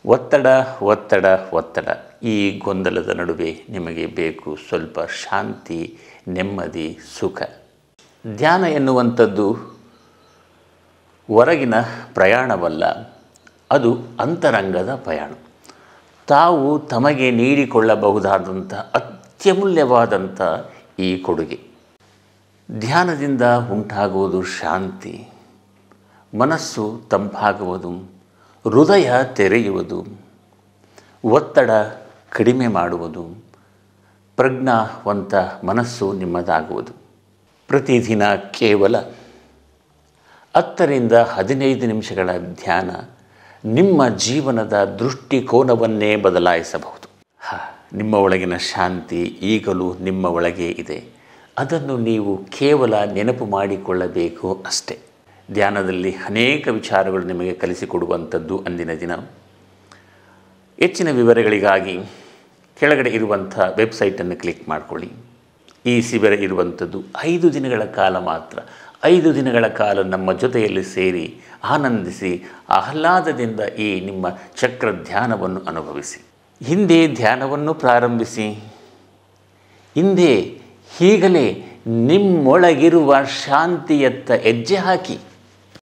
ಒತ್ತಡ ಒತ್ತಡ ಒತ್ತಡ ಈ ಗೊಂದಲದ ನಡುವೆ ನಿಮಗೆ ಬೇಕು ಸ್ವಲ್ಪ ಶಾಂತಿ, ನೆಮ್ಮದಿ, ಸುಖ. ಧ್ಯಾನ ಎನ್ನುವಂಥದ್ದು ಹೊರಗಿನ ಪ್ರಯಾಣವಲ್ಲ, ಅದು ಅಂತರಂಗದ ಪ್ರಯಾಣ. ತಾವು ತಮಗೆ ನೀಡಿಕೊಳ್ಳಬಹುದಾದಂಥ ಅತ್ಯಮೂಲ್ಯವಾದಂಥ ಈ ಕೊಡುಗೆ. ಧ್ಯಾನದಿಂದ ಉಂಟಾಗುವುದು ಶಾಂತಿ, ಮನಸ್ಸು ತಂಪಾಗುವುದು, ಹೃದಯ ತೆರೆಯುವುದು, ಒತ್ತಡ ಕಡಿಮೆ ಮಾಡುವುದು, ಪ್ರಜ್ಞಾವಂತ ಮನಸ್ಸು ನಿಮ್ಮದಾಗುವುದು. ಪ್ರತಿದಿನ ಕೇವಲ 10 ರಿಂದ 15 ನಿಮಿಷಗಳ ಧ್ಯಾನ ನಿಮ್ಮ ಜೀವನದ ದೃಷ್ಟಿಕೋನವನ್ನೇ ಬದಲಾಯಿಸಬಹುದು. ನಿಮ್ಮ ಒಳಗಿನ ಶಾಂತಿ ಈಗಲೂ ನಿಮ್ಮ ಒಳಗೆ ಇದೆ. ಅದನ್ನು ನೀವು ಕೇವಲ ನೆನಪು ಮಾಡಿಕೊಳ್ಳಬೇಕು ಅಷ್ಟೇ. ಧ್ಯಾನದಲ್ಲಿ ಅನೇಕ ವಿಚಾರಗಳು ನಿಮಗೆ ಕಲಿಸಿಕೊಡುವಂಥದ್ದು ಅಂದಿನ ದಿನ. ಹೆಚ್ಚಿನ ವಿವರಗಳಿಗಾಗಿ ಕೆಳಗಡೆ ಇರುವಂಥ ವೆಬ್ಸೈಟನ್ನು ಕ್ಲಿಕ್ ಮಾಡಿಕೊಳ್ಳಿ. ಈ ಶಿಬಿರ ಇರುವಂಥದ್ದು 5 ದಿನಗಳ ಕಾಲ ಮಾತ್ರ. 5 ದಿನಗಳ ಕಾಲ ನಮ್ಮ ಜೊತೆಯಲ್ಲಿ ಸೇರಿ ಆನಂದಿಸಿ ಆಹ್ಲಾದದಿಂದ ಈ ನಿಮ್ಮ ಚಕ್ರ ಧ್ಯಾನವನ್ನು ಅನುಭವಿಸಿ. ಹಿಂದೆ ಧ್ಯಾನವನ್ನು ಪ್ರಾರಂಭಿಸಿ. ಹಿಂದೆ ಈಗಲೇ ನಿಮ್ಮೊಳಗಿರುವ ಶಾಂತಿಯತ್ತ ಹೆಜ್ಜೆ ಹಾಕಿ.